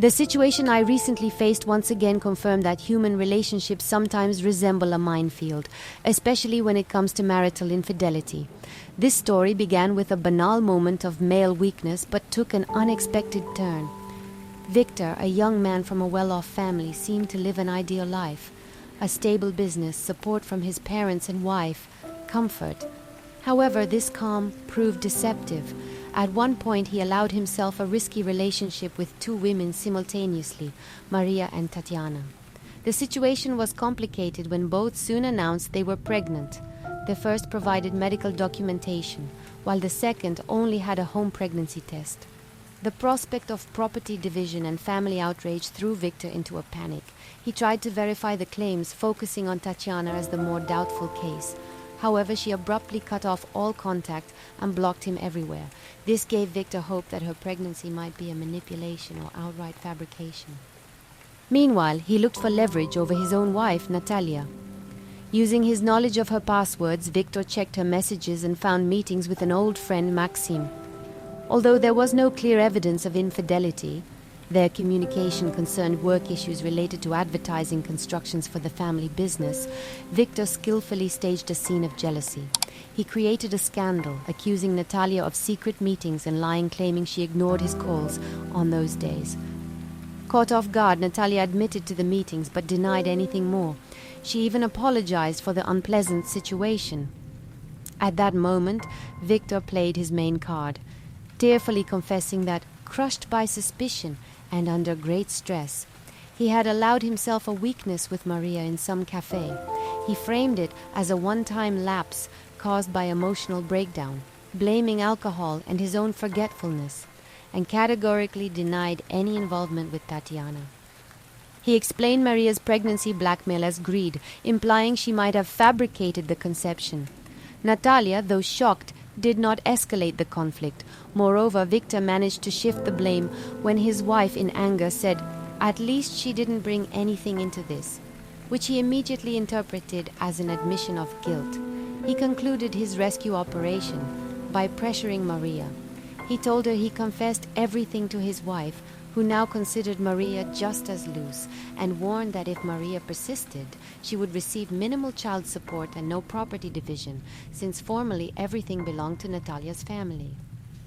The situation I recently faced once again confirmed that human relationships sometimes resemble a minefield, especially when it comes to marital infidelity. This story began with a banal moment of male weakness but took an unexpected turn. Victor, a young man from a well-off family, seemed to live an ideal life. A stable business, support from his parents and wife, comfort. However, this calm proved deceptive. At one point, he allowed himself a risky relationship with two women simultaneously, Maria and Tatiana. The situation was complicated when both soon announced they were pregnant. The first provided medical documentation, while the second only had a home pregnancy test. The prospect of property division and family outrage threw Victor into a panic. He tried to verify the claims, focusing on Tatiana as the more doubtful case. However, she abruptly cut off all contact and blocked him everywhere. This gave Victor hope that her pregnancy might be a manipulation or outright fabrication. Meanwhile, he looked for leverage over his own wife, Natalia. Using his knowledge of her passwords, Victor checked her messages and found meetings with an old friend, Maxime. Although there was no clear evidence of infidelity, their communication concerned work issues related to advertising constructions for the family business. Victor skillfully staged a scene of jealousy. He created a scandal, accusing Natalia of secret meetings and lying, claiming she ignored his calls on those days. Caught off guard, Natalia admitted to the meetings but denied anything more. She even apologized for the unpleasant situation. At that moment, Victor played his main card, tearfully confessing that, crushed by suspicion and under great stress, he had allowed himself a weakness with Maria in some cafe. He framed it as a one-time lapse caused by emotional breakdown, blaming alcohol and his own forgetfulness, and categorically denied any involvement with Tatiana. He explained Maria's pregnancy blackmail as greed, implying she might have fabricated the conception. Natalia, though shocked, did not escalate the conflict. Moreover, Victor managed to shift the blame when his wife, in anger, said, "At least she didn't bring anything into this," which he immediately interpreted as an admission of guilt. He concluded his rescue operation by pressuring Maria. He told her he confessed everything to his wife, who now considered Maria just as loose, and warned that if Maria persisted, she would receive minimal child support and no property division, since formally everything belonged to Natalia's family.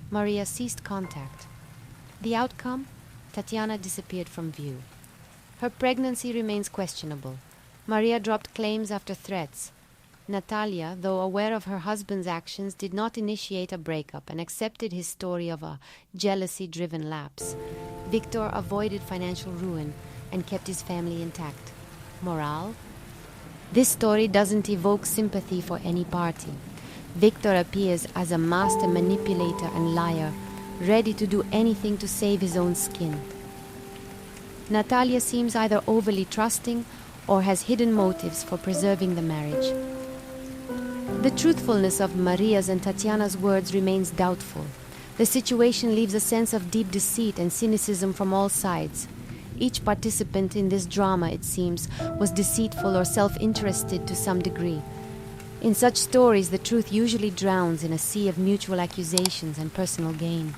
Maria ceased contact. The outcome? Tatiana disappeared from view. Her pregnancy remains questionable. Maria dropped claims after threats. Natalia, though aware of her husband's actions, did not initiate a breakup and accepted his story of a jealousy-driven lapse. Victor avoided financial ruin and kept his family intact. Morale? This story doesn't evoke sympathy for any party. Victor appears as a master manipulator and liar, ready to do anything to save his own skin. Natalia seems either overly trusting or has hidden motives for preserving the marriage. The truthfulness of Maria's and Tatiana's words remains doubtful. The situation leaves a sense of deep deceit and cynicism from all sides. Each participant in this drama, it seems, was deceitful or self-interested to some degree. In such stories, the truth usually drowns in a sea of mutual accusations and personal gain.